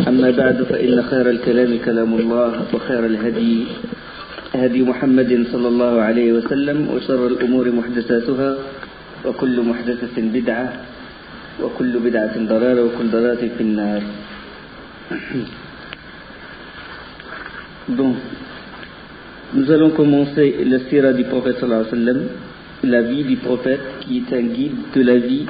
أما بعد فإن خير الكلام كلام الله وخير الهدي هدي محمد صلى الله عليه وسلم وشر الأمور محدثاتها وكل محدثة بدعة وكل بدعة ضلالة وكل ضلالة في النار. Bon, nous allons commencer la sira du prophète sallallahu alayhi wa sallam, la vie du prophète qui est un guide de la vie,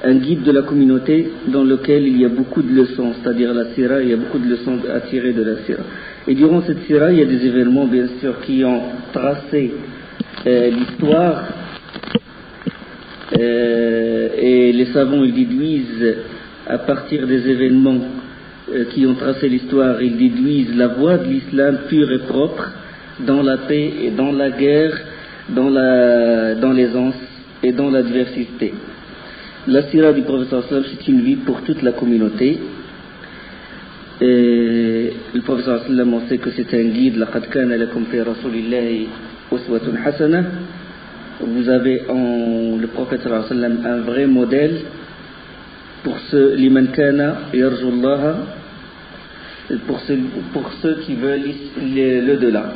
un guide de la communauté dans lequel il y a beaucoup de leçons, c'est-à-dire la sira, il y a beaucoup de leçons à tirer de la sira. Et durant cette sira, il y a des événements bien sûr qui ont tracé l'histoire et les savants ils déduisent à partir des événements qui ont tracé l'histoire, ils déduisent la voie de l'islam pure et propre dans la paix et dans la guerre, dans l'aisance et dans l'adversité. La sira du prophète sallallahu alayhi wa sallam, c'est une vie pour toute la communauté. Et le prophète sallallahu alayhi wa sallam, on sait que c'est un guide. لَقَدْ كَانَ لَكُمْ فِي رَسُولِ اللَّهِ أُسْوَةٌ حَسَنَةٌ. Vous avez en le prophète sallallahu alayhi wa sallam un vrai modèle pour ceux لِمَنْ كَانَ يَرْجُو اللَّهَ, pour ceux qui veulent l'au-delà,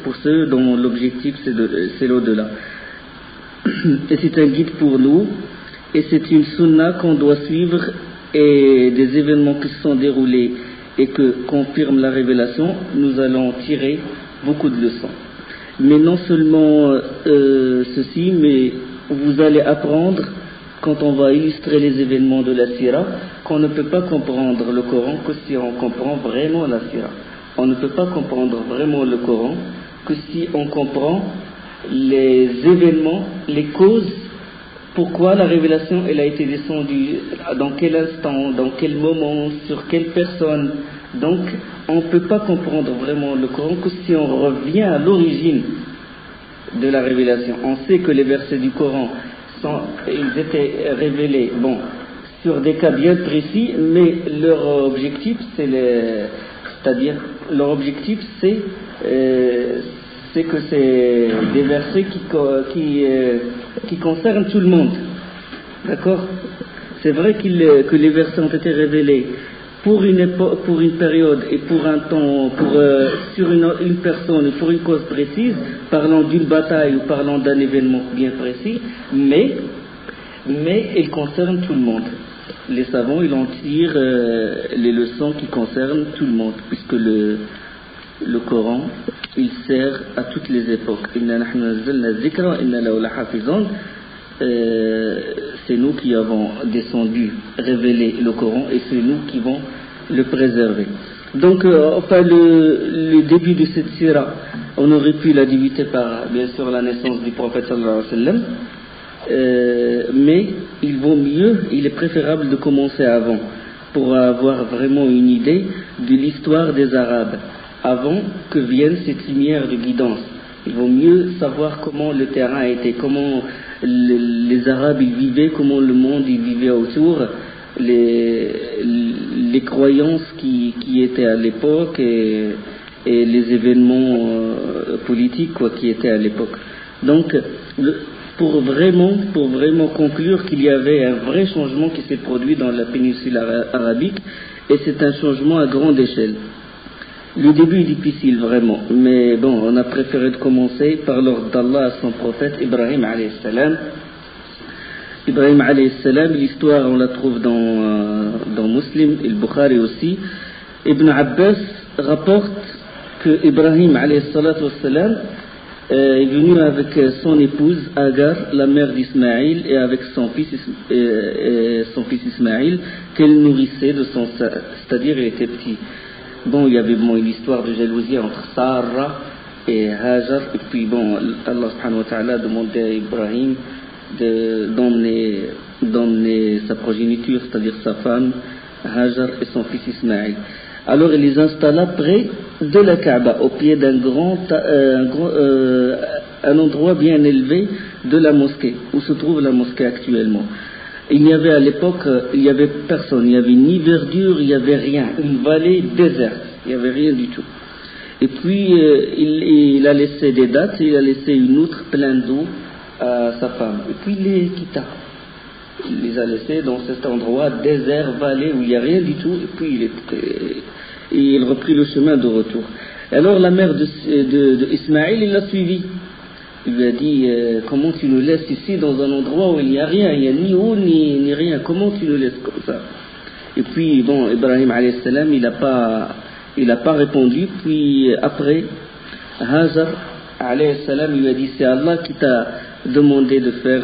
pour ceux dont l'objectif c'est l'au-delà. Et c'est un guide pour nous. Et c'est une sunna qu'on doit suivre, et des événements qui se sont déroulés et que confirme la révélation, nous allons tirer beaucoup de leçons. Mais non seulement ceci, mais vous allez apprendre, quand on va illustrer les événements de la sira, qu'on ne peut pas comprendre le Coran que si on comprend vraiment la sira. On ne peut pas comprendre vraiment le Coran que si on comprend les événements, les causes. Pourquoi la révélation elle a été descendue, dans quel instant, dans quel moment, sur quelle personne. Donc on ne peut pas comprendre vraiment le Coran que si on revient à l'origine de la révélation. On sait que les versets du Coran ils étaient révélés sur des cas bien précis, mais leur objectif c'est que c'est des versets qui concernent tout le monde. D'accord ? C'est vrai que les versets ont été révélés pour une période et pour un temps, sur une personne, pour une cause précise, parlant d'une bataille ou parlant d'un événement bien précis, mais ils concernent tout le monde. Les savants, ils en tirent les leçons qui concernent tout le monde, puisque le Coran, il sert à toutes les époques. C'est nous qui avons révélé le Coran, et c'est nous qui vont le préserver. Donc, le début de cette sira, on aurait pu la débuter par, bien sûr, la naissance du prophète sallallahu alayhi wa sallam, mais il est préférable de commencer avant, pour avoir vraiment une idée de l'histoire des Arabes, avant que vienne cette lumière de guidance. Il vaut mieux savoir comment le terrain était, comment les Arabes ils vivaient, comment le monde il vivait autour, les croyances qui étaient à l'époque et les événements politiques qui étaient à l'époque. Donc, pour vraiment conclure qu'il y avait un vrai changement qui s'est produit dans la péninsule arabique, et c'est un changement à grande échelle. Le début est difficile vraiment, mais on a préféré de commencer par l'ordre d'Allah à son prophète Ibrahim alayhi salam. Ibrahim alayhi salam, l'histoire on la trouve dans Muslim et le Bukhari aussi. Ibn Abbas rapporte que Ibrahim alayhi salam est venu avec son épouse Agar, la mère d'Ismaïl, et avec son fils Ismaïl qu'elle nourrissait de son sein, c'est-à-dire il était petit. Il y avait une histoire de jalousie entre Sarah et Hajar, et puis Allah subhanahu wa ta'ala a demandé à Ibrahim d'emmener sa progéniture, c'est-à-dire sa femme Hajar et son fils Ismaïl. Alors il les installa près de la Kaaba, au pied d'un un endroit bien élevé de la mosquée, où se trouve la mosquée actuellement. Il n'y avait à l'époque, il n'y avait personne, il n'y avait ni verdure, il n'y avait rien, une vallée déserte, il n'y avait rien du tout. Et puis il a laissé des dattes, il a laissé une outre pleine d'eau à sa femme, et puis il les quitta. Il les a laissés dans cet endroit désert, vallée, où il n'y a rien du tout, et puis il reprit le chemin de retour. Alors la mère de Ismaïl, il l'a suivi. Il lui a dit, comment tu nous laisses ici dans un endroit où il n'y a rien, il n'y a ni eau ni rien, comment tu nous laisses comme ça? Et puis, bon, Ibrahim alayhi salam, il n'a pas répondu. Puis après, Hajar alayhi salam lui a dit, c'est Allah qui t'a demandé de faire,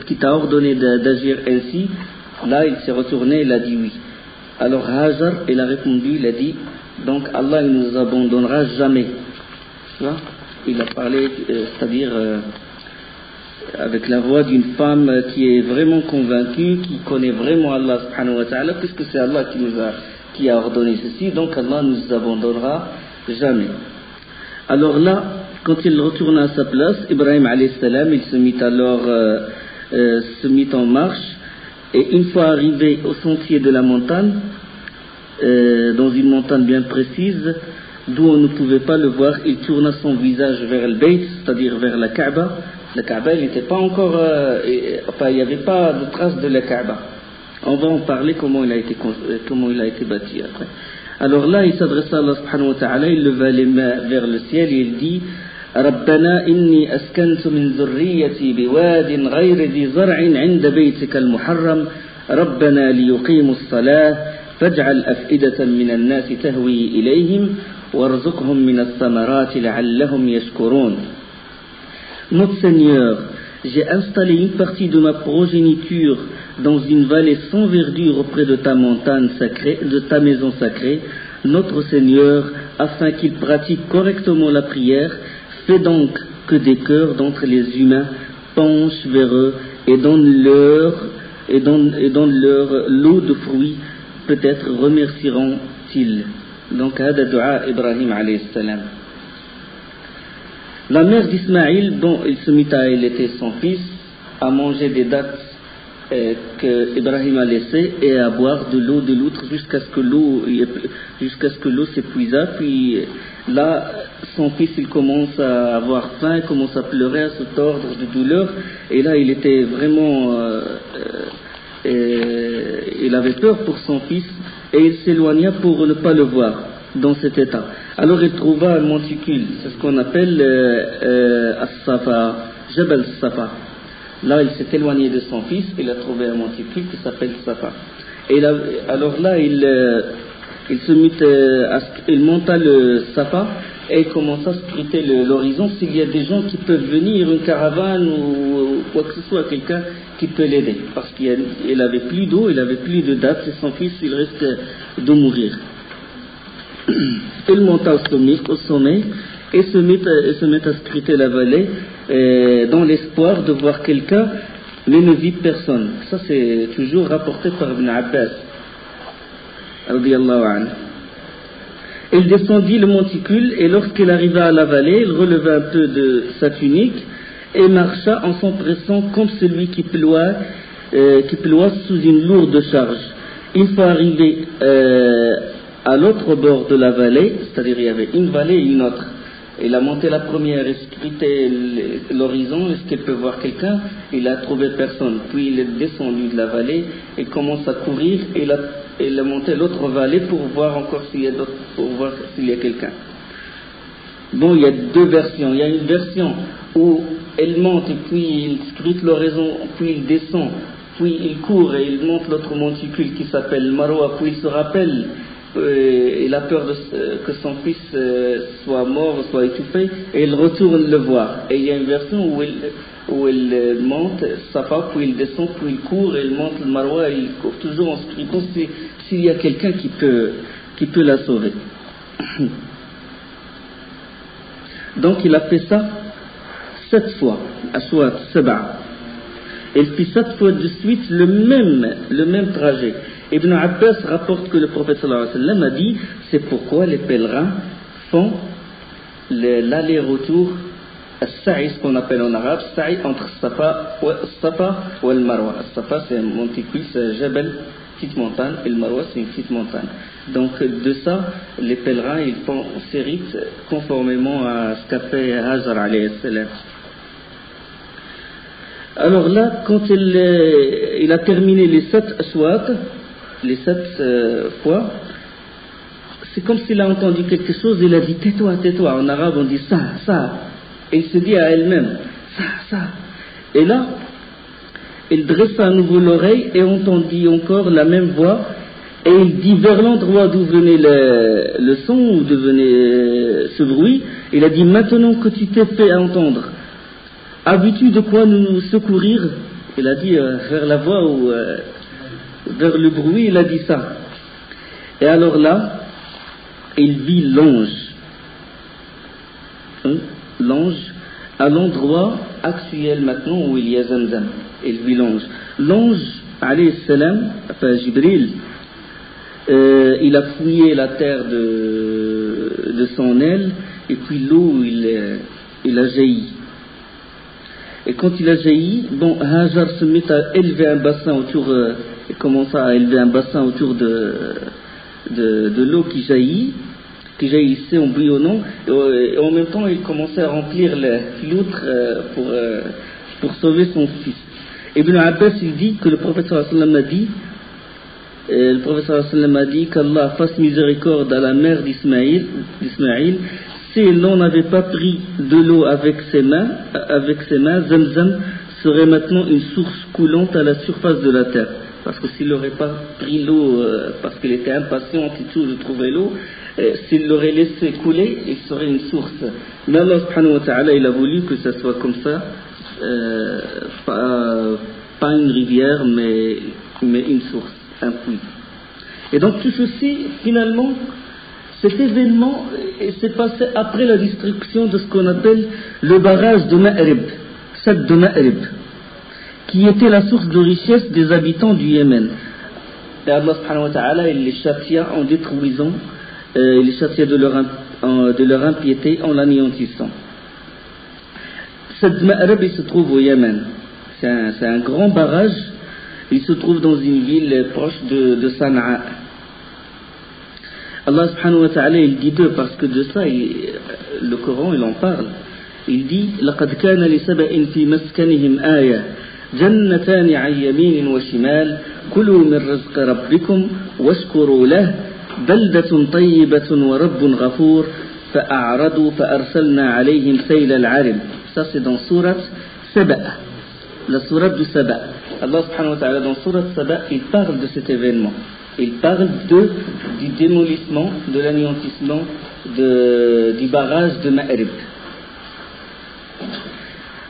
qui t'a ordonné d'agir ainsi. Là, il s'est retourné, il a dit oui. Alors Hajar, il a répondu, il a dit, donc Allah, il ne nous abandonnera jamais. Tu vois? Il a parlé, c'est-à-dire avec la voix d'une femme qui est vraiment convaincue, qui connaît vraiment Allah subhanahu wa ta'ala, puisque c'est Allah qui a ordonné ceci, donc Allah ne nous abandonnera jamais. Alors là, quand il retourna à sa place, Ibrahim alayhi salam, il se mit alors en marche, et une fois arrivé au sentier de la montagne, dans une montagne bien précise, d'où on ne pouvait pas le voir, il tourna son visage vers le Bayt, c'est-à-dire vers la Kaaba. La Kaaba, il n'était pas encore, il n'y avait pas de traces de la Kaaba. On va en parler comment il a été bâti après. Alors là, il s'adressa à Allah subhanahu wa ta'ala, il leva les mains vers le ciel et il dit, ربنا إني أسكنت من ذريتي بواد غير ذي زرع عند بيتك المحرم ربنا ليقيموا الصلاة فاجعل أفئدة من الناس تهوي إليهم وارزقهم من الثمرات لعلهم يشكرون. Notre Seigneur, j'ai installé une partie de ma progéniture dans une vallée sans verdure auprès de ta montagne sacrée, de ta maison sacrée, notre Seigneur, afin qu'ils pratiquent correctement la prière, fais donc que des cœurs d'entre les humains penchent vers eux et donnent-leur lot de fruits, peut-être remercieront-ils. Donc, hada dua Ibrahim alayhi salam. La mère d'Ismaïl, bon, il était son fils, à manger des dattes que Ibrahim a laissées et à boire de l'eau de l'outre jusqu'à ce que l'eau s'épuisa. Puis là, son fils, il commence à avoir faim, il commence à pleurer, à se tordre de douleur. Et là, il était vraiment, il avait peur pour son fils et il s'éloigna pour ne pas le voir dans cet état. Alors il trouva un monticule, c'est ce qu'on appelle As-Safa, Jabal Safa. Là, il s'est éloigné de son fils, il a trouvé un monticule qui s'appelle Safa. Et là, alors là, il monta le Safa et il commença à scruter l'horizon s'il y a des gens qui peuvent venir, une caravane ou quoi que ce soit, quelqu'un qui peut l'aider. Parce qu'il avait plus d'eau, il avait plus de dattes et son fils, il risque de mourir. Il monta au sommet et se mit à scruter la vallée dans l'espoir de voir quelqu'un, mais ne vit personne. Ça, c'est toujours rapporté par Ibn Abbas, radiyallahu anhu. Il descendit le monticule et lorsqu'il arriva à la vallée, il releva un peu de sa tunique et marcha en s'empressant comme celui qui ploie sous une lourde charge. Une fois arrivé à l'autre bord de la vallée, c'est-à-dire il y avait une vallée et une autre. Il a monté la première, il scrutait l'horizon, est-ce qu'il peut voir quelqu'un? Il a trouvé personne. Puis il est descendu de la vallée et commence à courir et il a monté l'autre vallée pour voir encore s'il y a quelqu'un. Bon, il y a deux versions. Il y a une version où il monte et puis il scrute l'horizon, puis il descend, puis il court et il monte l'autre monticule qui s'appelle Marwa, puis il se rappelle. Il a peur que son fils soit mort, soit étouffé, et il retourne le voir. Et il y a une version où il monte Safa, puis il descend, puis il court, et il monte le Marwa, et il court toujours en scrutant s'il y a quelqu'un qui peut la sauver. Donc il a fait ça 7 fois, Aswat Sab'a. Il fit 7 fois de suite le même trajet. Ibn Abbas rapporte que le prophète sallallahu alayhi wa sallam a dit, c'est pourquoi les pèlerins font l'aller-retour, as-sa'i, ce qu'on appelle en arabe, sa'i entre Safa ou le Marwa. Safa c'est un monticule, c'est un jabal, petite montagne, et le Marwa c'est une petite montagne. Donc de ça, les pèlerins ils font ces rites conformément à ce qu'a fait Hajar alayhi salam. Alors là, quand il a terminé les 7 aswat, les 7 fois, c'est comme s'il a entendu quelque chose, il a dit tais-toi, tais-toi. En arabe on dit ça, ça. Et il se dit à elle-même, ça. Et là, il dresse à nouveau l'oreille et entendit encore la même voix. Et il dit vers l'endroit d'où venait le son, où venait ce bruit, il a dit maintenant que tu t'es fait entendre, as-tu de quoi nous secourir? Il a dit vers la voix ou vers le bruit, il a dit ça. Et alors là, il vit l'ange. L'ange à l'endroit actuel maintenant où il y a Zamzam. Il vit l'ange. L'ange, alayhi salam, enfin Jibril, il a fouillé la terre de son aile, et puis l'eau, il a jailli. Et quand il a jailli, bon, Hajar se met à élever un bassin autour, il commença à élever un bassin autour de l'eau qui jaillissait en bouillonnant, et en même temps il commençait à remplir l'outre pour sauver son fils. Ibn Abbas il dit que le prophète sallallahu alayhi wa sallam a dit, le prophète sallallahu alayhi wa sallam a dit qu'Allah fasse miséricorde à la mère d'Ismaïl, si elle n'en avait pas pris de l'eau avec ses mains, Zamzam serait maintenant une source coulante à la surface de la terre. Parce que s'il n'aurait pas pris l'eau, parce qu'il était impatient et tout de trouver l'eau, s'il l'aurait laissé couler, il serait une source. Mais Allah subhanahu wa ta'ala, il a voulu que ça soit comme ça, pas une rivière, mais une source, un puits. Et donc tout ceci, finalement, cet événement s'est passé après la destruction de ce qu'on appelle le barrage de Ma'rib, Sad de Ma'rib, qui était la source de richesse des habitants du Yémen. Et Allah subhanahu wa ta'ala, il les châtia en détruisant, il les châtia de leur impiété en l'anéantissant. Sad Ma'rib, il se trouve au Yémen. C'est un grand barrage. Il se trouve dans une ville proche de Sana'a. Allah subhanahu wa ta'ala, il dit d'eux, parce que de ça, le Coran, il en parle. Il dit لَقَدْ كَانَ لِسَبَإٍ فِي مَسْكَنِهِمْ آيَةٌ جَنَّتَانِ عَنْ يَمِينٍ وَشِمَالٍ كُلُوا مِنْ رِزْقِ رَبِّكُمْ وَاشْكُرُوا لَهُ بَلْدَةٌ طَيِّبَةٌ وَرَبٌّ غَفُورٌ فَأَعْرَضُوا فَأَرْسَلْنَا عَلَيْهِمْ سَيْلَ الْعَرِمِ. Ça c'est dans sourate Saba, la sourate du Saba. Allah subhanahu wa ta'ala dans sourate Saba, il parle de cet événement. Il parle du démolissement, de l'anéantissement du barrage de Ma'rib.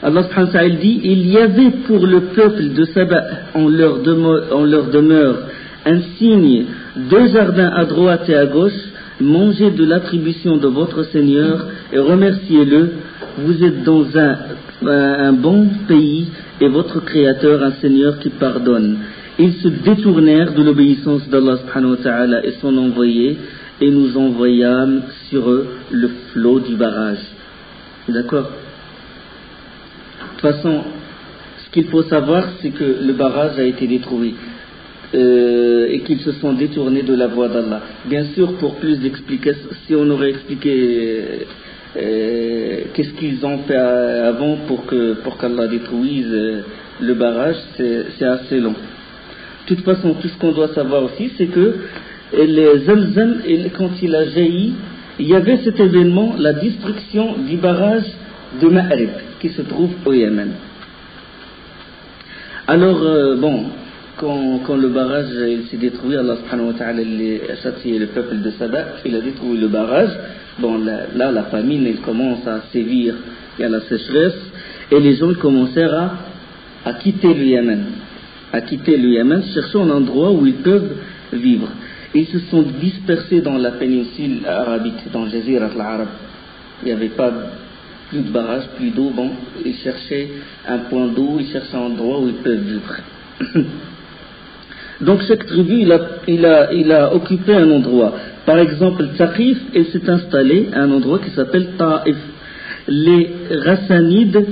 Allah subhanahu wa ta'ala dit, il y avait pour le peuple de Saba en leur demeure un signe, 2 jardins à droite et à gauche, mangez de l'attribution de votre Seigneur et remerciez-le, vous êtes dans un bon pays et votre Créateur un Seigneur qui pardonne. Ils se détournèrent de l'obéissance d'Allah subhanahu wa ta'ala et son envoyé, et nous envoyâmes sur eux le flot du barrage. D'accord? De toute façon, ce qu'il faut savoir, c'est que le barrage a été détruit et qu'ils se sont détournés de la voie d'Allah. Bien sûr, pour plus d'explications, si on aurait expliqué qu'est-ce qu'ils ont fait avant pour qu'Allah détruise le barrage, c'est assez long. De toute façon, tout ce qu'on doit savoir aussi, c'est que les Zamzam, quand il a jailli, il y avait cet événement, la destruction du barrage de Ma'rib, qui se trouve au Yémen. Alors, quand le barrage s'est détruit, Allah subhanahu wa ta'ala a châtié le peuple de Saba, il a détruit le barrage. Bon, là, la famine, elle commence à sévir, il y a la sécheresse, et les gens commencèrent à quitter le Yémen, cherchant un endroit où ils peuvent vivre. Ils se sont dispersés dans la péninsule arabique, dans Jazirat al-Arab. Il n'y avait pas plus de barrage, plus d'eau. Bon, ils cherchaient un point d'eau, ils cherchaient un endroit où ils peuvent vivre. Donc chaque tribu, il a occupé un endroit. Par exemple, Thaqif, il s'est installé à un endroit qui s'appelle Taif. Les Rassanides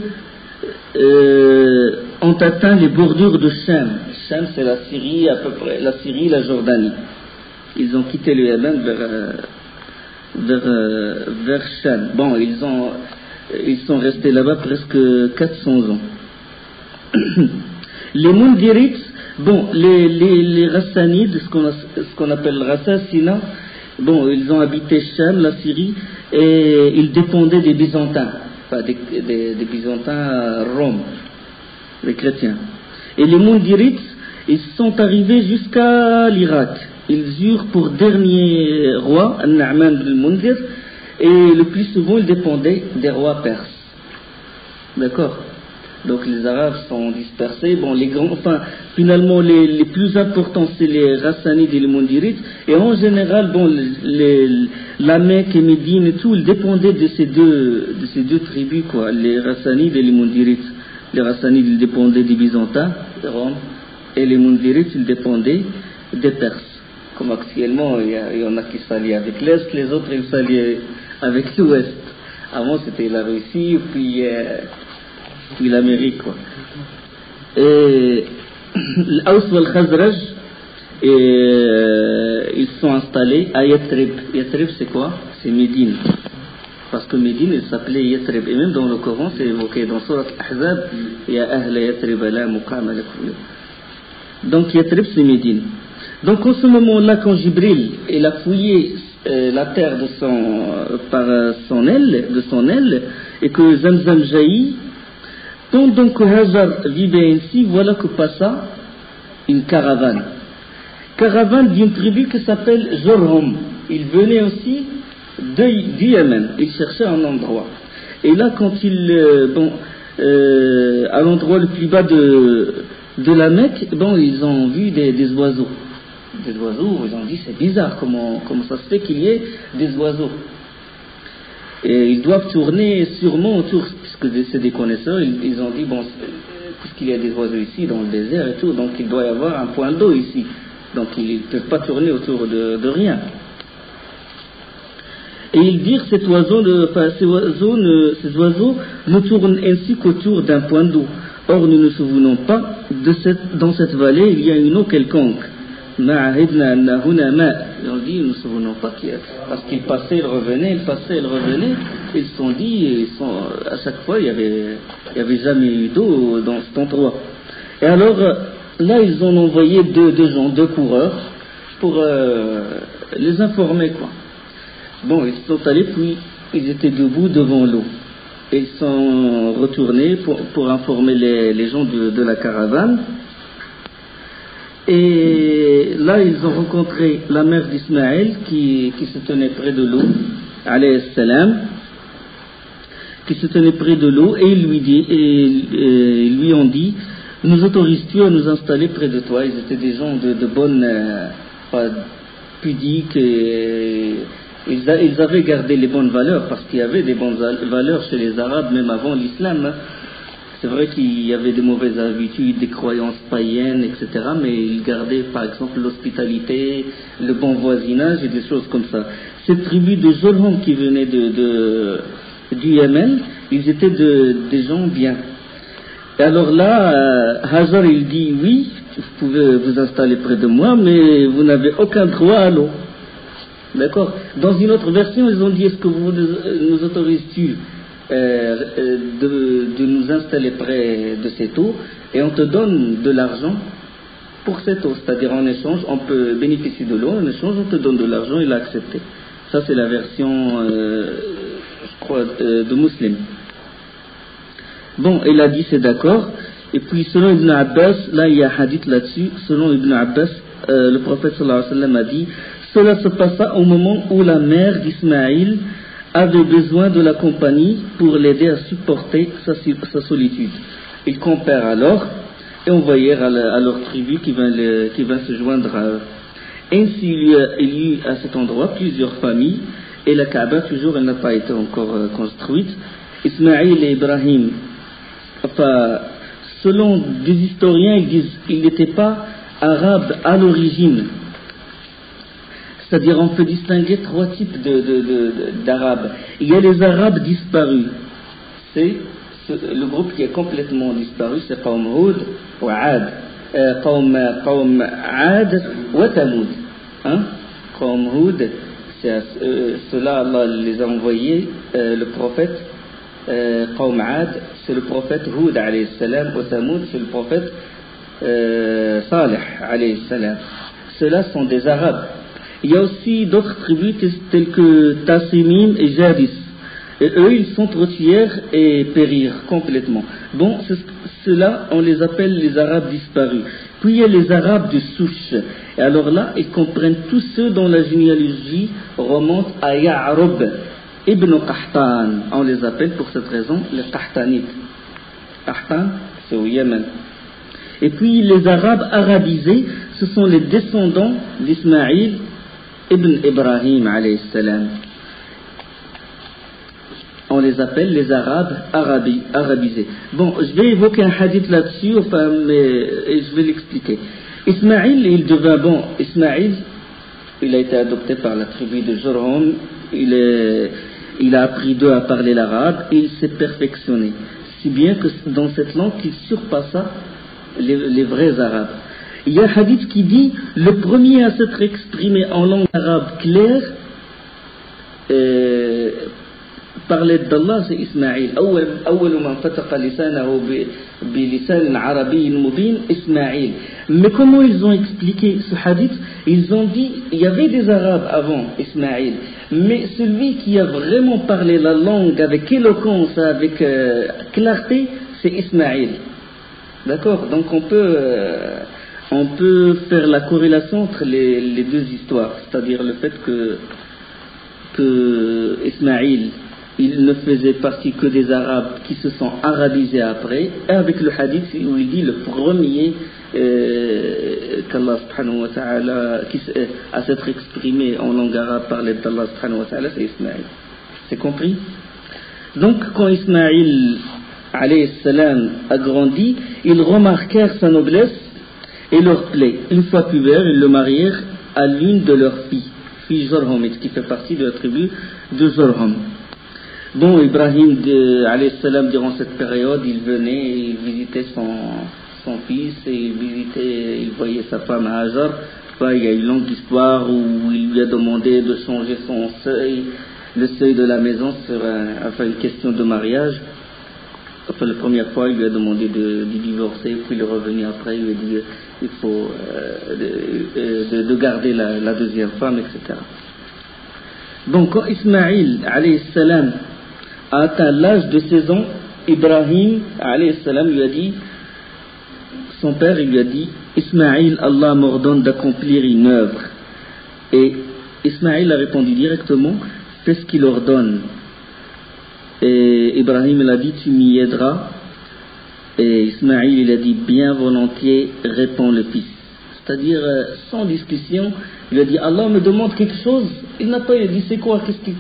ont atteint les bordures de Cham. Cham, c'est la Syrie, à peu près, la Syrie, la Jordanie. Ils ont quitté le Yémen vers Cham. Bon, ils sont restés là-bas presque 400 ans. Les Mundirites, bon, les Rassanides, ce qu'on appelle Rassasina, bon, ils ont habité Cham, la Syrie, et ils dépendaient des Byzantins, enfin des Byzantins à Rome, les chrétiens. Et les Mundirites, ils sont arrivés jusqu'à l'Irak. Ils eurent pour dernier roi An-Na'man al-Mundir, et le plus souvent ils dépendaient des rois perses. D'accord? Donc les Arabes sont dispersés. Bon, finalement les plus importants c'est les Rassanides et les Mundirites. Et en général, bon, la Mecque et Médine et tout, ils dépendaient de ces deux tribus, quoi, les Rassanides et les Mundirites. Les Rassanides, ils dépendaient des Byzantins, de Rome, et les Mundirites, ils dépendaient des Perses. Comme actuellement, il y en a qui s'allient avec l'Est, les autres, ils s'allient avec l'Ouest. Avant, c'était la Russie, puis l'Amérique, quoi. Et l'Aws wal Khazraj, ils sont installés à Yathrib. Yathrib, c'est quoi? C'est Médine. Parce que Médine, il s'appelait Yathrib. Et même dans le Coran, c'est évoqué dans Surat Al-Ahzab, il y a Ahl Yathrib la muqama lakum. Donc Yathrib, c'est Médine. Donc en ce moment-là, quand Jibril il a fouillé la terre de son aile, et que Zamzam jaillit, pendant que Hajar vivait ainsi, voilà que passa une caravane. Caravane d'une tribu qui s'appelle Jorhom. Il venait aussi du Yémen. Il cherchait un endroit. Et là, quand à l'endroit le plus bas de la Mecque, bon, ils ont vu des oiseaux. Des oiseaux, ils ont dit c'est bizarre, comment ça se fait qu'il y ait des oiseaux. Et ils doivent tourner sûrement autour, puisque c'est des connaisseurs, ils ont dit, bon, puisqu'il y a des oiseaux ici dans le désert et tout, donc il doit y avoir un point d'eau ici. Donc ils ne peuvent pas tourner autour de rien. Et ils dirent, ces oiseaux ne tournent ainsi qu'autour d'un point d'eau. Or nous ne nous souvenons pas dans cette vallée, il y a une eau quelconque. On dit, nous ne nous souvenons pas parce qu'ils passaient, ils revenaient, ils se sont dit, à chaque fois, il y avait jamais eu d'eau dans cet endroit. Et alors, là, ils ont envoyé deux coureurs, pour les informer, quoi. Bon, ils sont allés, puis ils étaient debout devant l'eau. Et ils sont retournés pour informer les gens de la caravane. Et là, ils ont rencontré la mère d'Ismaël qui se tenait près de l'eau, alayhi salam, qui se tenait près de l'eau, et ils lui ont dit, nous autorises-tu à nous installer près de toi? Ils étaient des gens de bonne, pudiques, et ils avaient gardé les bonnes valeurs, parce qu'il y avait des bonnes valeurs chez les Arabes, même avant l'islam, hein. C'est vrai qu'il y avait des mauvaises habitudes, des croyances païennes, etc. Mais ils gardaient par exemple l'hospitalité, le bon voisinage et des choses comme ça. Cette tribu de Jorhom qui venait du Yémen, ils étaient des gens bien. Et alors là, Hajar il dit, oui, vous pouvez vous installer près de moi, mais vous n'avez aucun droit à l'eau. D'accord? Dans une autre version, ils ont dit, est-ce que vous nous autorisez-tu de nous installer près de cette eau, et on te donne de l'argent pour cette eau, c'est-à-dire en échange on peut bénéficier de l'eau, en échange on te donne de l'argent. Il a accepté. Ça c'est la version je crois de Muslim. Bon, il a dit c'est d'accord. Et puis selon Ibn Abbas, là il y a un hadith là-dessus, selon Ibn Abbas, le prophète sallallahu alayhi wa sallam a dit, cela se passa au moment où la mère d'Ismaïl avait besoin de la compagnie pour l'aider à supporter sa solitude. Ils campèrent alors et envoyèrent à leur tribu qui vint se joindre à eux. Ainsi il y eut à cet endroit plusieurs familles, et la Kaaba toujours elle n'a pas été encore construite. Ismaïl et Ibrahim, enfin, selon des historiens, ils disent qu'ils n'étaient pas arabes à l'origine. C'est-à-dire on peut distinguer trois types d'arabes. Il y a les arabes disparus. C'est le groupe qui est complètement disparu, c'est Qawm Houd ou Ad. Qawm Ad ou Tamoud. Qawm Houd, ceux-là, Allah les a envoyés, le prophète, Qawm Ad, c'est le prophète Hud alayhi salam, ou Thamoud, c'est le prophète Salih alayhi salam. Ceux-là sont des Arabes. Il y a aussi d'autres tribus telles que Tassimim et Jadis. Et eux, ils s'entretuèrent et périrent complètement. Bon, ceux-là, on les appelle les Arabes disparus. Puis il y a les Arabes de souche. Et alors là, ils comprennent tous ceux dont la généalogie remonte à Ya'rub ibn Qahtan. On les appelle pour cette raison les Qahtanites. Qahtan, c'est au Yémen. Et puis les Arabes arabisés, ce sont les descendants d'Ismaïl ibn Ibrahim alayhi salam. On les appelle les Arabes arabisés. Bon, je vais évoquer un hadith là-dessus, mais je vais l'expliquer. Ismaïl, il devint bon. Ismaïl, il a été adopté par la tribu de Jurhum. Il a appris d'eux à parler l'arabe et il s'est perfectionné. Si bien que dans cette langue, il surpassa les vrais Arabes. Il y a un hadith qui dit le premier à s'être exprimé en langue arabe claire parlait d'Allah, c'est Ismaïl. أول من فتق لسانه بلسان عربي مبين إسماعيل. Mais comment ils ont expliqué ce hadith? Ils ont dit il y avait des Arabes avant Ismaïl, mais celui qui a vraiment parlé la langue avec éloquence, avec clarté, c'est Ismaïl. D'accord? Donc on peut faire la corrélation entre les deux histoires, c'est-à-dire le fait que Ismaïl, il ne faisait partie que des Arabes qui se sont arabisés après, et avec le hadith où il dit le premier qu'Allah subhanahu wa ta'ala à s'être exprimé en langue arabe parlait d'Allah subhanahu wa ta'ala, c'est Ismaïl. C'est compris? Donc quand Ismaïl alayhi salam a grandi, ils remarquèrent sa noblesse et leur plaie. Une fois pubère, ils le marièrent à l'une de leurs filles Jurhumite, qui fait partie de la tribu de Jurhum. Bon, Ibrahim alayhi salam, durant cette période, il venait et il visitait son fils et il voyait sa femme Hajar. Enfin, il y a une longue histoire où il lui a demandé de changer son seuil, le seuil de la maison sur une question de mariage. Enfin, la première fois, il lui a demandé de divorcer, puis il est revenu après, il lui a dit il faut de garder la deuxième femme, etc. Donc, quand Ismaïl alayhi salam a atteint l'âge de 16 ans, Ibrahim alayhi salam lui a dit, son père, il lui a dit, Ismaïl, Allah m'ordonne d'accomplir une œuvre. Et Ismaïl a répondu directement, fais ce qu'il ordonne. Et Ibrahim il a dit, tu m'y aideras. Et Ismaïl il a dit, bien volontiers, répond le fils. C'est-à-dire, sans discussion, il a dit, Allah me demande quelque chose. Il n'a pas dit, c'est quoi, qu'est-ce qu'il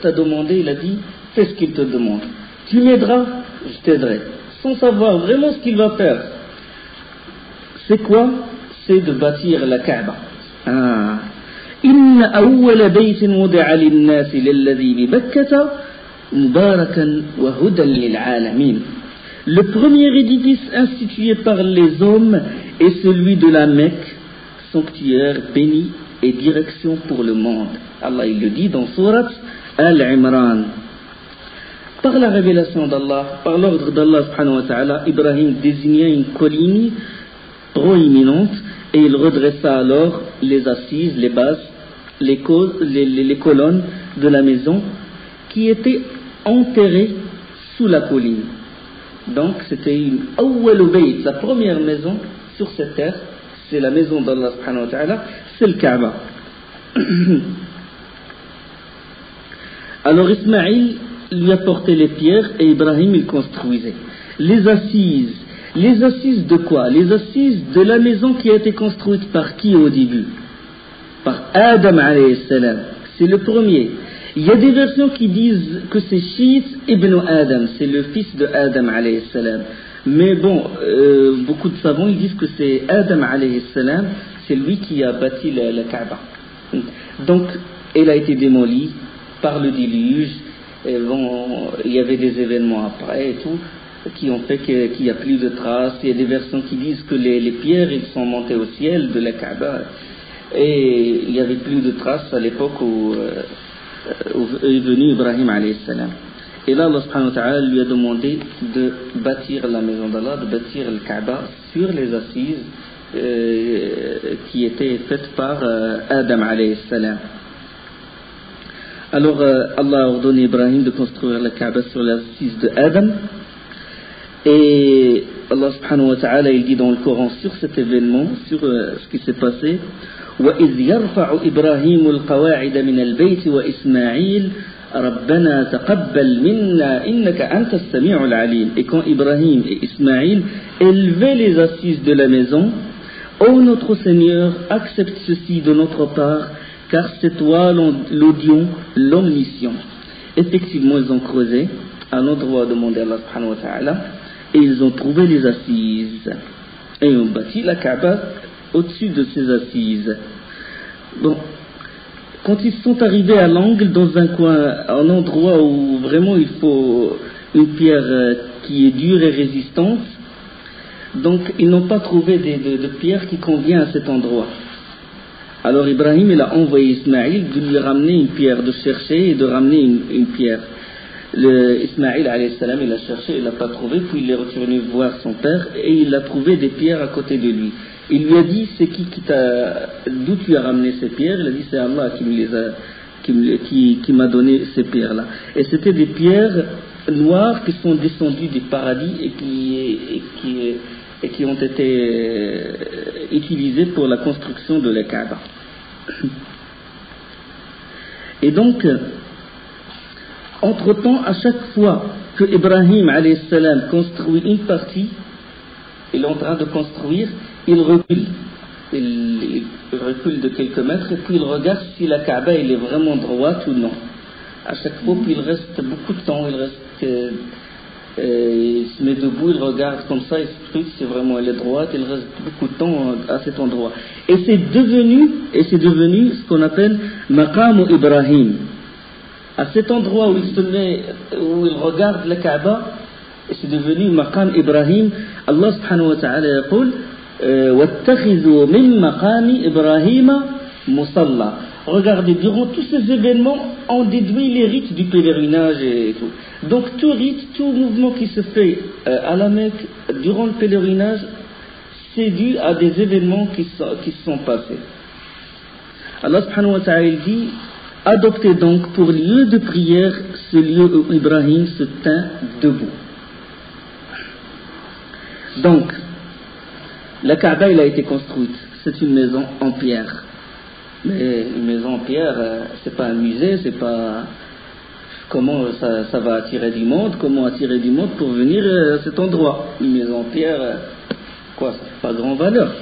t'a demandé? Il a dit, fais ce qu'il te demande. Tu m'aideras, je t'aiderai. Sans savoir vraiment ce qu'il va faire. C'est quoi? C'est de bâtir la Kaaba. Inna awwala baytin wudi'a lin-nasi lilladhi bi Bakkata mubarakan wa hudan lil-alamin. Le premier édifice institué par les hommes est celui de la Mecque, sanctuaire béni et direction pour le monde. Allah il le dit dans Surat Al-Imran. Par la révélation d'Allah, par l'ordre d'Allah subhanahu wa ta'ala, Ibrahim désigna une colline proéminente et il redressa alors les assises, les bases, les colonnes de la maison qui étaient enterrées sous la colline. Donc c'était une awwalu bayt, la première maison sur cette terre, c'est la maison d'Allah subhanahu wa ta'ala, c'est le Kaaba. Alors Ismaïl lui apportait les pierres et Ibrahim il construisait. Les assises de quoi? Les assises de la maison qui a été construite par qui au début? Par Adam alayhi salam. C'est le premier. Il y a des versions qui disent que c'est Shith ibn Adam, c'est le fils de Adam alayhi salam. Mais bon, beaucoup de savants ils disent que c'est Adam alayhi salam, c'est lui qui a bâti la Kaaba. Donc, elle a été démolie par le déluge. Et bon, il y avait des événements après et tout qui ont fait qu'il n'y a plus de traces. Il y a des versions qui disent que les pierres ils sont montées au ciel de la Kaaba et il n'y avait plus de traces à l'époque où est venu Ibrahim alayhi salam. Et là, Allah subhanahu wa ta'ala lui a demandé de bâtir la maison d'Allah, de bâtir le Kaaba sur les assises qui étaient faites par Adam alayhi salam. Alors Allah a ordonné Ibrahim de construire le Kaaba sur les assises de Adam. Et Allah subhanahu wa ta'ala il dit dans le Coran sur cet événement, sur ce qui s'est passé, وَإِذْ يَرْفَعُ إِبْرَاهِيمُ الْقَوَاعِدَ مِنَ الْبَيْتِ وَإِسْمَاعِيلُ رَبَّنَا تَقَبَّلْ مِنَّا إِنَّكَ أَنْتَ السَّمِيعُ الْعَلِيمُ. Et quand Ibrahim et Ismaïl élevaient les assises de la maison, ô notre Seigneur, accepte ceci de notre part, car c'est toi l'audion, l'omniscient. Effectivement, ils ont creusé à l'endroit demandé à Allah subhanahu wa ta'ala, et ils ont trouvé les assises. Et ils ont bâti la Kaaba au-dessus de ces assises. Bon, quand ils sont arrivés à l'angle, dans un coin, un endroit où vraiment il faut une pierre qui est dure et résistante, donc ils n'ont pas trouvé de pierre qui convient à cet endroit. Alors Ibrahim, il a envoyé Ismaïl de lui ramener une pierre, de chercher et de ramener une pierre. Ismaïl alayhi salam, il a cherché, il l'a pas trouvé, puis il est retourné voir son père et il a trouvé des pierres à côté de lui. Il lui a dit, c'est qui d'où tu as ramené ces pierres? Il a dit, c'est Allah qui m'a donné ces pierres-là. Et c'était des pierres noires qui sont descendues du paradis et qui ont été utilisées pour la construction de la Kaaba. Et donc, entre-temps, à chaque fois que Ibrahim alayhi salam construit une partie, il est en train de construire, il recule. Il recule de quelques mètres et puis il regarde si la Kaaba elle est vraiment droite ou non. À chaque fois, puis il reste beaucoup de temps, il se met debout, il regarde comme ça, il se truc si vraiment elle est droite, il reste beaucoup de temps à cet endroit. Et c'est devenu ce qu'on appelle Maqam Ibrahim. À cet endroit où il regarde la Kaaba, et c'est devenu Maqam Ibrahim. Allah subhanahu wa ta'ala yaqul وَاتَّخِذُوا مِن مَقَامِ إِبْرَاهِيمَ مُصَلَّى. Regardez, durant tous ces événements, on déduit les rites du pèlerinage et tout. Donc tout rite, tout mouvement qui se fait à la Mecque durant le pèlerinage, c'est dû à des événements qui se sont passés. Allah subhanahu wa ta'ala dit, adoptez donc pour lieu de prière ce lieu où Ibrahim se tint debout. Donc, la Kaaba il a été construite, c'est une maison en pierre. Mais une maison en pierre, c'est pas un musée, c'est pas comment ça va attirer du monde, comment attirer du monde pour venir à cet endroit. Une maison en pierre, ça n'a pas grand valeur.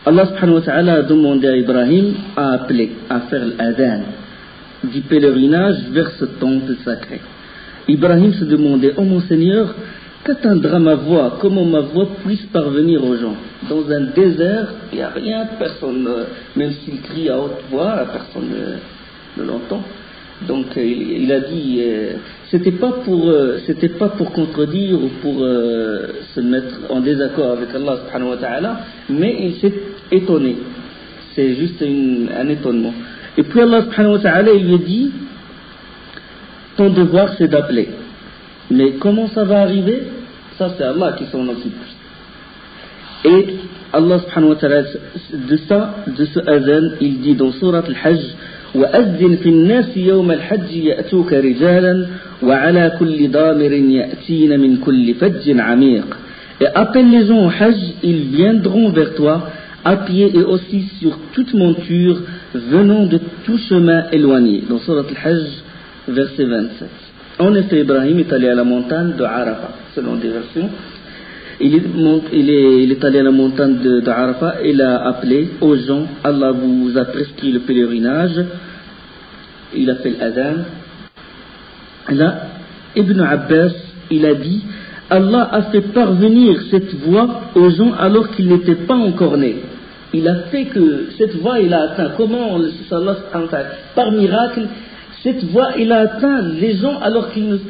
Allah subhanahu wa ta'ala a demandé à Ibrahim à appeler, à faire l'adhan du pèlerinage vers ce temple sacré. Ibrahim se demandait, oh mon Seigneur, qu'atteindra ma voix, comment ma voix puisse parvenir aux gens. Dans un désert, il n'y a rien, personne, même s'il crie à haute voix, personne ne l'entend. Donc il a dit, c'était pas pour contredire ou pour se mettre en désaccord avec Allah subhanahu wa ta'ala, mais il s'est étonné. C'est juste un étonnement. Et puis Allah subhanahu wa ta'ala il lui a dit, ton devoir c'est d'appeler. Mais comment ça va arriver? Ça c'est Allah qui s'en occupe. Et Allah subhanahu wa ta'ala de ce azan, il dit dans sourate al-Hajj, وَأَذِّنْ فِي النَّاسِ يَوْمَ الْحَجِّ يَأْتُوكَ رِجَالًا وَعَلَى كُلِّ ضَامِرٍ يَأْتِينَ مِنْ كُلِّ فَجٍّ عَمِيقٍ. Et appelle les gens au Hajj, ils viendront vers toi, à pied et aussi sur toute monture, venant de tout chemin éloigné. Dans sourate al-Hajj, verset 27. En effet, Ibrahim est allé à la montagne de Arafat, selon des versions. Il est allé à la montagne de Arafat et il a appelé aux gens, Allah vous a prescrit le pèlerinage, il a fait l'adhan. Là, Ibn Abbas, il a dit, Allah a fait parvenir cette voix aux gens alors qu'ils n'étaient pas encore nés. Il a fait que cette voix, il a atteint. Comment Allah, par miracle, cette voix, il a atteint les gens alors qu'ils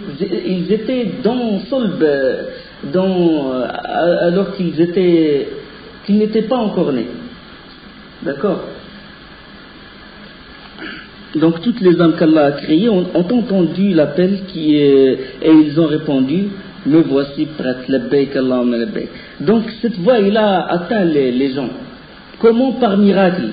étaient dans Solb, alors qu'ils n'étaient pas encore nés. D'accord? Donc toutes les âmes qu'Allah a créées ont entendu l'appel et ils ont répondu, me voici prête, labbaik Allahumma labbaik. Donc cette voix il a atteint les gens. Comment? Par miracle.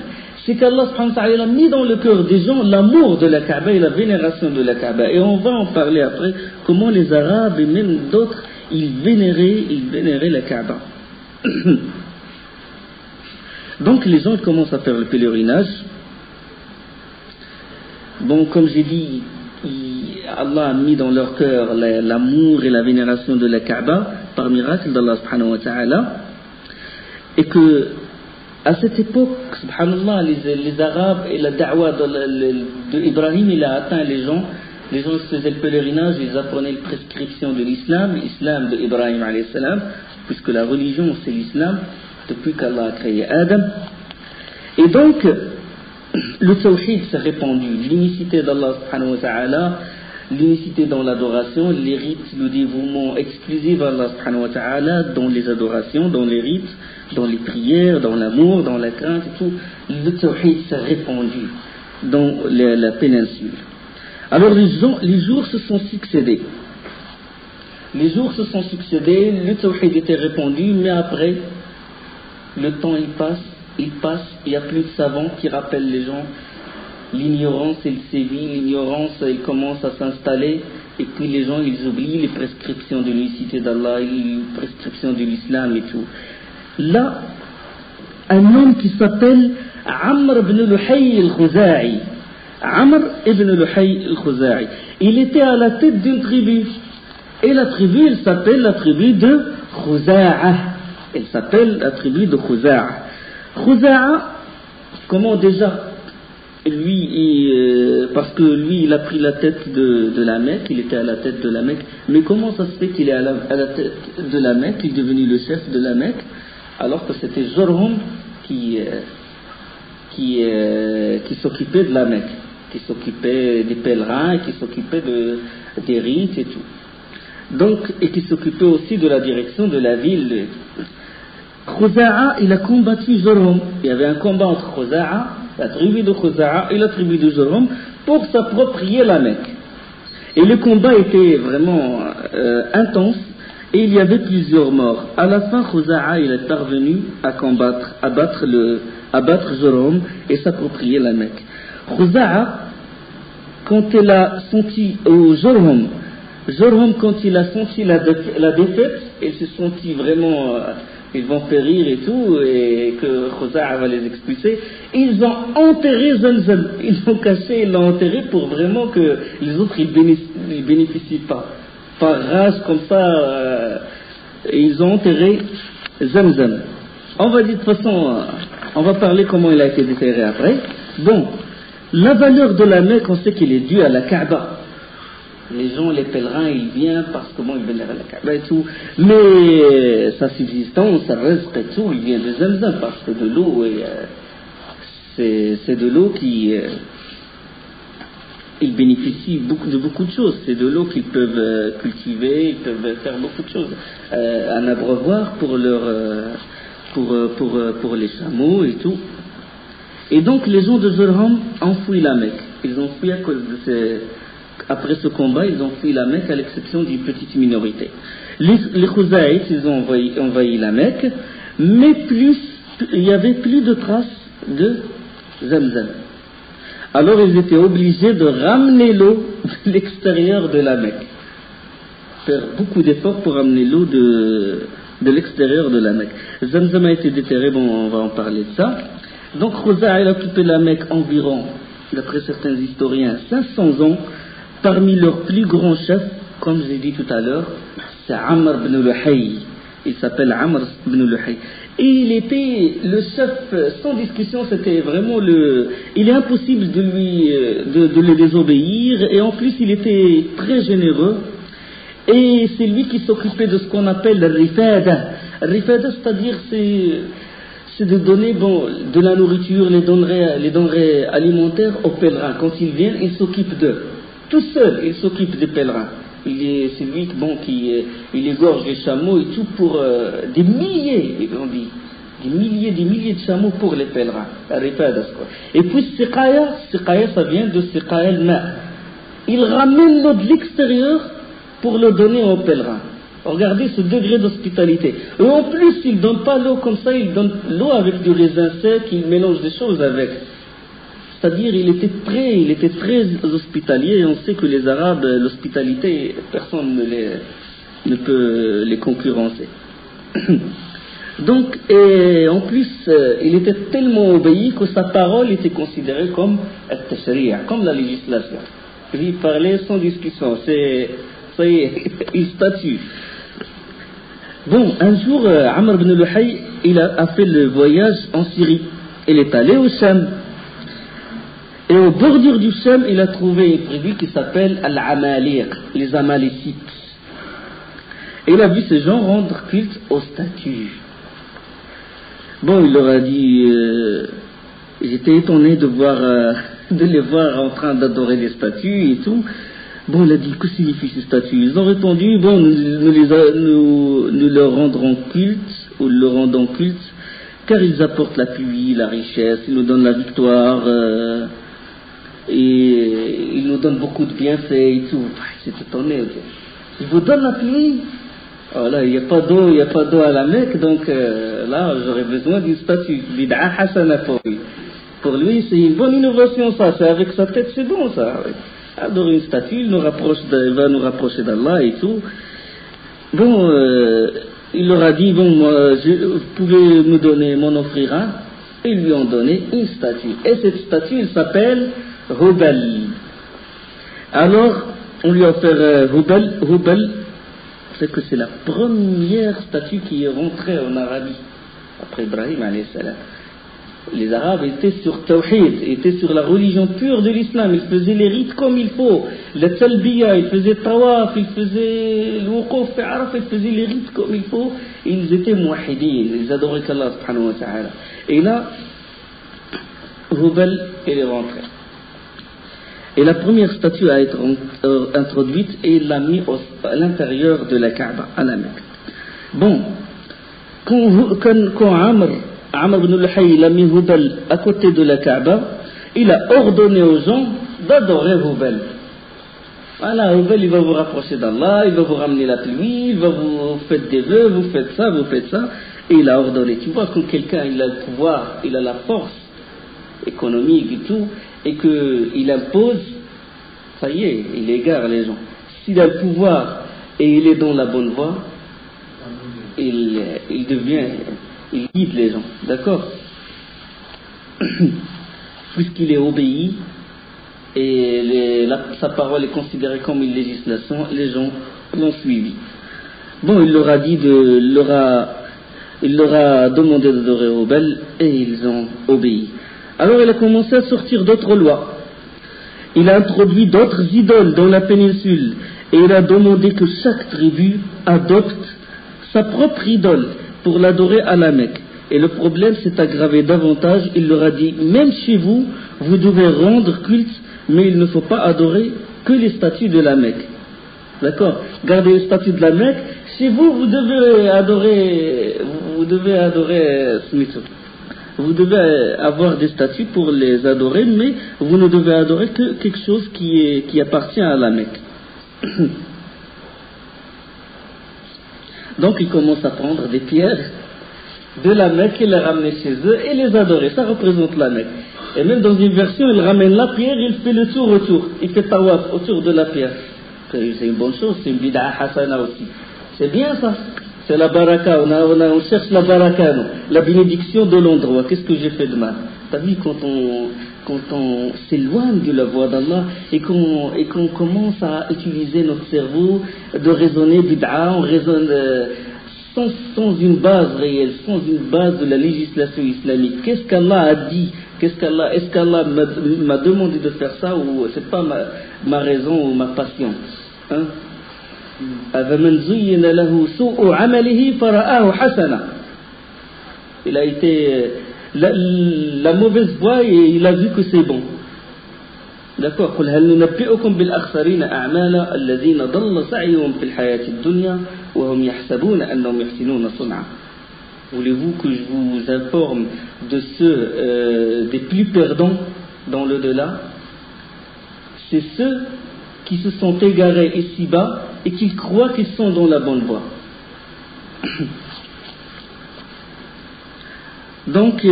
C'est qu'Allah subhanahu wa ta'ala a mis dans le cœur des gens l'amour de la Kaaba et la vénération de la Kaaba. Et on va en parler après, comment les Arabes et même d'autres, ils vénéraient la Kaaba. Donc les gens commencent à faire le pèlerinage. Bon, comme j'ai dit, Allah a mis dans leur cœur l'amour et la vénération de la Kaaba par miracle d'Allah subhanahu wa ta'ala. Et que à cette époque, subhanallah, les Arabes et la da'wa d'Ibrahim, il a atteint les gens. Les gens faisaient le pèlerinage, ils apprenaient les prescriptions de l'islam d'Ibrahim alayhi salam, puisque la religion c'est l'islam, depuis qu'Allah a créé Adam. Et donc, le tawhid s'est répandu, l'unicité d'Allah subhanahu wa ta'ala, l'unicité dans l'adoration, les rites, le dévouement exclusif à Allah subhanahu wa ta'ala, dans les adorations, dans les rites, dans les prières, dans l'amour, dans la crainte et tout. Le tawhid s'est répandu dans la péninsule. Alors les jours se sont succédés. Les jours se sont succédés, le tawhid était répandu, mais après, le temps il passe, il n'y a plus de savants qui rappellent les gens. L'ignorance, elle sévit, l'ignorance, elle commence à s'installer, et puis les gens, ils oublient les prescriptions de l'unicité d'Allah, les prescriptions de l'islam et tout. Là, un homme qui s'appelle Amr ibn Luhay al-Khuza'i. Amr ibn Luhay al-Khuza'i. Il était à la tête d'une tribu. Et la tribu, elle s'appelle la tribu de Khuza'a. Elle s'appelle la tribu de Khuza'a. Khuza'a, comment déjà? Lui, parce que lui, il a pris la tête de la Mecque, il était à la tête de la Mecque. Mais comment ça se fait qu'il est à la tête de la Mecque, il est devenu le chef de la Mecque, alors que c'était Jurhum qui s'occupait de la Mecque, qui s'occupait des pèlerins, qui s'occupait des rites et tout. Donc, et qui s'occupait aussi de la direction de la ville. Khuza'a, il a combattu Jurhum. Il y avait un combat entre Khuza'a, la tribu de Khuza'a et la tribu de Jurhum, pour s'approprier la Mecque. Et le combat était vraiment intense, et il y avait plusieurs morts. À la fin, Khuza'a, il est parvenu à abattre Jurhum et s'approprier la Mecque. Khuza'a, quand il a senti, Jurhum, quand il a senti la défaite, il s'est senti vraiment, ils vont périr et tout, et que Khuza'a va les expulser, ils ont enterré Zamzam, ils l'ont caché, ils l'ont enterré pour vraiment que les autres ils bénéficient pas. Par rage comme ça, ils ont enterré Zamzam. On va dire de toute façon, on va parler comment il a été déterré après. Bon, la valeur de la Mecque, on sait qu'elle est due à la Kaaba. Les gens, les pèlerins, ils viennent parce que bon, ils viennent à la Kaaba et tout. Mais sa subsistance, sa reste et tout, il vient de Zamzam parce que de l'eau, c'est de l'eau qui... ils bénéficient de beaucoup de choses. C'est de l'eau qu'ils peuvent cultiver, ils peuvent faire beaucoup de choses. Un abreuvoir pour pour les chameaux et tout. Et donc les gens de Jurhum ont fui la Mecque. Ils ont fui à cause de après ce combat, ils ont fui la Mecque à l'exception d'une petite minorité. Les Khuzaïtes, ils ont envahi la Mecque, mais il n'y avait plus de traces de Zamzam. Alors ils étaient obligés de ramener l'eau de l'extérieur de la Mecque. Faire beaucoup d'efforts pour ramener l'eau de l'extérieur de la Mecque. Zamzam a été déterré, bon, on va en parler de ça. Donc Khuza'a a occupé la Mecque environ, d'après certains historiens, 500 ans. Parmi leurs plus grands chefs, comme j'ai dit tout à l'heure, c'est Amr ibn Luhay. Il s'appelle Amr ibn Luhay. Et il était le chef, sans discussion, c'était vraiment il est impossible de le désobéir, et en plus il était très généreux, et c'est lui qui s'occupait de ce qu'on appelle le rifada. Rifada, c'est-à-dire c'est de donner de la nourriture, les denrées alimentaires aux pèlerins. Quand ils viennent, il s'occupe d'eux. Tout seul, il s'occupe des pèlerins. C'est lui qui il égorge les chameaux et tout pour des milliers, on dit, des milliers de chameaux pour les pèlerins. Et puis siqaya, ça vient de siqaya al-ma. Ils ramènent l'eau de l'extérieur pour le donner aux pèlerins. Regardez ce degré d'hospitalité. Et en plus, ils ne donnent pas l'eau comme ça, ils donnent l'eau avec du raisin sec, ils mélangent des choses avec. C'est-à-dire, il était très hospitalier, et on sait que les Arabes, l'hospitalité, personne ne peut les concurrencer. Donc, et en plus, il était tellement obéi que sa parole était considérée comme al-tashri'a, comme la législation. Il parlait sans discussion, ça y est, il statue. Bon, un jour, Amr ibn Luhay, il a fait le voyage en Syrie. Il est allé au Sham. Et au bordure du Sham, il a trouvé une tribu qui s'appelle Al-Amaliq, les Amalécites. Et il a vu ces gens rendre culte aux statues. Bon, il leur a dit, j'étais étonné de les voir en train d'adorer des statues et tout. Bon, il a dit, que signifient ces statues? Ils ont répondu, bon, nous leur rendrons culte, ou leur rendons culte, car ils apportent la pluie, la richesse, ils nous donnent la victoire, et ils nous donnent beaucoup de bienfaits et tout. C'est étonné. Ils vous donnent la pluie? Oh là, il n'y a pas d'eau à la Mecque, donc là, j'aurais besoin d'une statue. Bid'a hasana pour lui. Pour lui, c'est une bonne innovation, ça. C'est avec sa tête, c'est bon, ça. Adorer une statue, il va nous rapprocher d'Allah et tout. Bon, il leur a dit, bon, moi, vous pouvez m'en offrir un. Et ils lui ont donné une statue. Et cette statue, elle s'appelle Hubal. Alors, on lui a offert Hubal. C'est que c'est la première statue qui est rentrée en Arabie, après Ibrahim alayhi salam. Les Arabes étaient sur Tawhid, étaient sur la religion pure de l'islam, ils faisaient les rites comme il faut, la talbiya, ils faisaient tawaf, ils faisaient le wuquf fi Arafah, ils faisaient les rites comme il faut, et ils étaient muwahhidin, ils adoraient qu'Allah subhanahu wa ta'ala. Et là, Hubal, elle est rentrée. Et la première statue a été introduite et il l'a mis à l'intérieur de la Kaaba, à la Mecque. Bon, quand Amr ibn Luhay a mis Hubal à côté de la Kaaba, il a ordonné aux gens d'adorer Hubal. Voilà, Hubal, il va vous rapprocher d'Allah, il va vous ramener la pluie, il va vous faire des vœux, vous faites ça. Et il a ordonné. Tu vois, quand quelqu'un il a le pouvoir, il a la force économique et tout, et qu'il impose, ça y est, il égare les gens. S'il a le pouvoir et il est dans la bonne voie, il guide les gens, d'accord? Puisqu'il est obéi et sa parole est considérée comme une législation, les gens l'ont suivi. Bon, il leur a demandé d'adorer Hubal et ils ont obéi. Alors il a commencé à sortir d'autres lois. Il a introduit d'autres idoles dans la péninsule et il a demandé que chaque tribu adopte sa propre idole pour l'adorer à la Mecque. Et le problème s'est aggravé davantage. Il leur a dit, même chez vous, vous devez rendre culte, mais il ne faut pas adorer que les statues de la Mecque. D'accord? Gardez les statues de la Mecque. Chez vous, vous devez adorer Smith. Vous devez avoir des statues pour les adorer, mais vous ne devez adorer que quelque chose qui appartient à la Mecque. Donc ils commencent à prendre des pierres de la Mecque et les ramener chez eux et les adorer. Ça représente la Mecque. Et même dans une version, il ramène la pierre, il fait le tour autour. Il fait tawaf autour de la pierre. C'est une bonne chose, c'est une bid'a hasana aussi. C'est bien ça. C'est la baraka, on cherche la baraka, non, la bénédiction de l'endroit. Qu'est-ce que j'ai fait de mal? T'as vu, quand on s'éloigne de la voie d'Allah et qu'on commence à utiliser notre cerveau, de raisonner bid'a, on raisonne sans une base réelle, sans une base de la législation islamique. Qu'est-ce qu'Allah a dit? Est-ce qu'Allah m'a demandé de faire ça, ou c'est pas ma raison ou ma passion, hein? Il a été la mauvaise voie et il a vu que c'est bon. D'accord. Voulez-vous que je vous informe de ceux des plus perdants dans l'au-delà? C'est ceux qui se sont égarés ici-bas et qui croient qu'ils sont dans la bonne voie. Donc,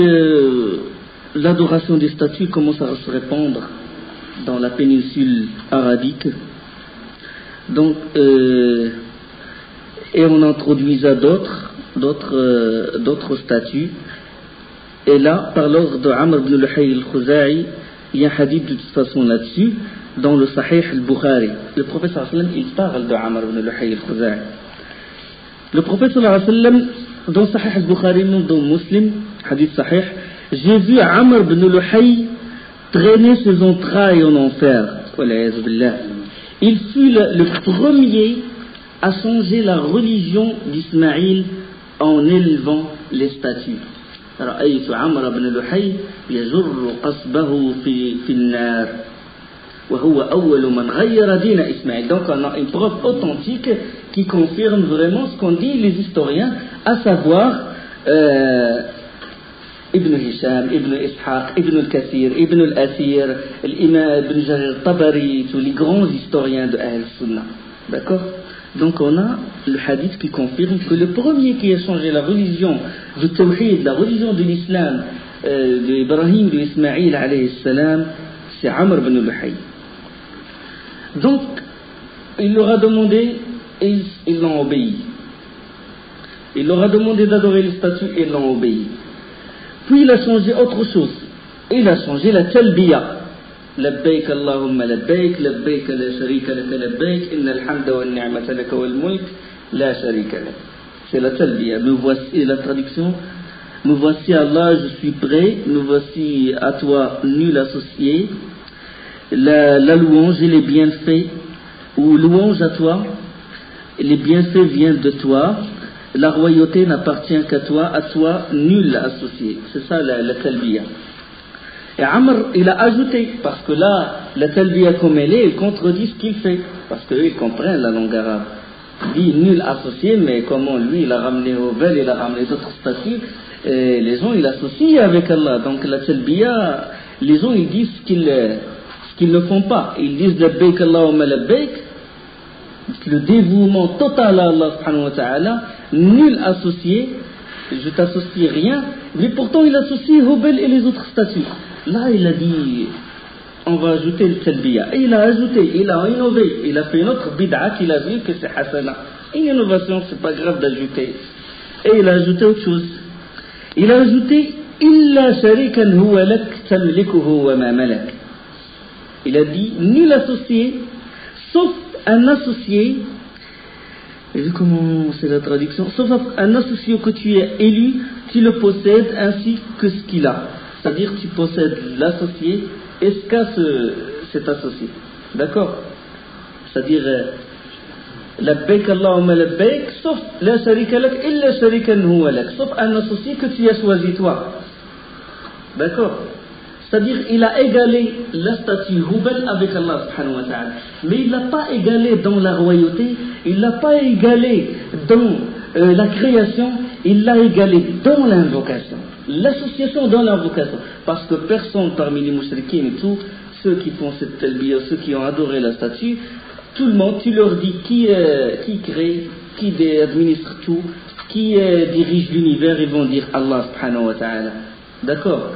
l'adoration des statues commence à se répandre dans la péninsule arabique. Donc, et on introduisa d'autres statues. Et là, par l'ordre de Amr ibn Luhay al-Khuza'i, il y a un hadith de toute façon là-dessus, dans le Sahih al-Bukhari. Le prophète sallallahu alayhi wa sallam, il parle de Amr ibn Luhay al-Khuza'i. Le prophète sallallahu alayhi wa sallam, dans Sahih al-Bukhari, même dans Muslim, hadith Sahih, j'ai vu Amr ibn Luhay traîner ses entrailles en enfer. Il fut le premier à changer la religion d'Ismaïl en élevant les statues. رأيت عمرو بن لحي يجر قصبه في النار وهو أول من غير دين إسماعيل. Donc on a une preuve authentique qui confirme vraiment ce qu'ont dit les historiens, à savoir Ibn Hisham, Ibn Ishaq, Ibn al-Kathir, Ibn al-Athir, l'imam Ibn Jarir al-Tabari, tous les grands historiens de Ahl Sunnah. D'accord? Donc on a le hadith qui confirme que le premier qui a changé la religion du Tawhid, la religion de l'islam, d'Ibrahim, d'Ismaïl alayhi salam, c'est Amr ibn Luhay. Donc il leur a demandé et ils l'ont obéi. Il leur a demandé d'adorer les statues et ils l'ont obéi. Puis il a changé autre chose. Il a changé la talbiya. لبيك اللهم لبيك لبيك لا شريك لك لبيك إن الحمد والنعمة لك والملك لا شريك لك. C'est la talbiya. Me voici, la traduction, me voici Allah, je suis prêt, me voici à toi nul associé, la louange et les bienfaits, ou louange à toi, les bienfaits viennent de toi, la royauté n'appartient qu'à toi nul associé. C'est ça la talbiya. Et Amr, il a ajouté, parce que là, la talbiya comme elle est, il contredit ce qu'il fait, parce qu'eux, ils comprennent la langue arabe. Il dit nul associé, mais comment lui, il a ramené au bel, il a ramené d'autres statuts, et les gens, ils associent avec Allah. Donc la talbiya, les gens, ils disent ce qu'ils ne font pas. Ils disent labbaik Allahumma labbaik, le dévouement total à Allah subhanahu wa ta'ala, nul associé, je t'associe rien, mais pourtant il associe Hubal et les autres statuts. Là, il a dit, on va ajouter le talbiya. Et il a ajouté, il a innové, il a fait une autre bid'a qu'il a vu que c'est hasana. Une innovation, c'est pas grave d'ajouter. Et il a ajouté autre chose. Il a ajouté, illa sharikan huwa lak tamlikuhu wa ma malak. Il a dit, nul associé, sauf un associé, et vu comment c'est la traduction, sauf un associé que tu es élu, tu le possèdes ainsi que ce qu'il a. C'est-à-dire tu possèdes l'associé et ce qu'a cet associé. D'accord? C'est-à-dire labbaik Allahumma labbaik, sauf la sharika lak illa sharikan huwa lak, sauf un associé que tu as choisi toi. D'accord? C'est-à-dire il a égalé la statue Hubal avec Allah subhanahu wa ta'ala. Mais il l'a pas égalé dans la royauté, il l'a pas égalé dans la création, il l'a égalé dans l'invocation. L'association dans l'invocation. Parce que personne parmi les mushrikines et tout, ceux qui font cette talbiya, ceux qui ont adoré la statue, tout le monde, tu leur dis qui crée, qui administre tout, qui dirige l'univers, ils vont dire Allah subhanahu wa ta'ala. D'accord?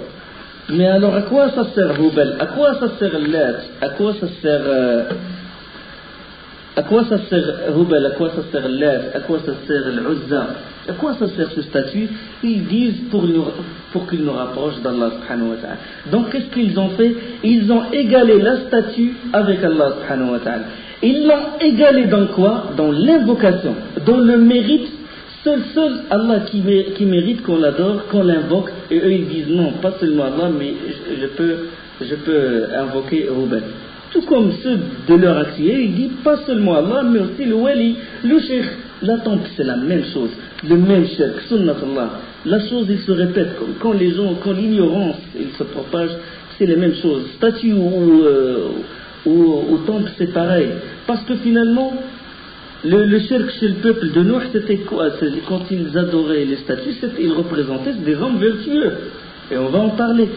Mais alors à quoi ça sert Hubal? À quoi ça sert Lat? À quoi ça sert Hubal? À quoi ça sert Lat? À quoi ça sert l'Uzza? À quoi ça sert ce statut? Ils disent pour qu'ils nous rapprochent d'Allah subhanahu wa ta'ala. Donc qu'est-ce qu'ils ont fait? Ils ont égalé la statue avec Allah subhanahu wa ta'ala. Ils l'ont égalé dans quoi? Dans l'invocation, dans le mérite. Seul Allah qui mérite qu'on l'adore, qu'on l'invoque, et eux ils disent non, pas seulement Allah, mais je peux invoquer Hubal. Tout comme ceux de leur axier, ils disent pas seulement Allah, mais aussi le wali, le cheikh. La tombe, c'est la même chose, le même shirk, sunnatullah. La chose, il se répète, quand les gens, quand l'ignorance, il se propage, c'est les mêmes choses. Statue ou temple, c'est pareil. Parce que finalement, Le shirk chez le peuple de Nuh, c'était quoi? Quand ils adoraient les statues, ils représentaient des hommes vertueux. Et on va en parler.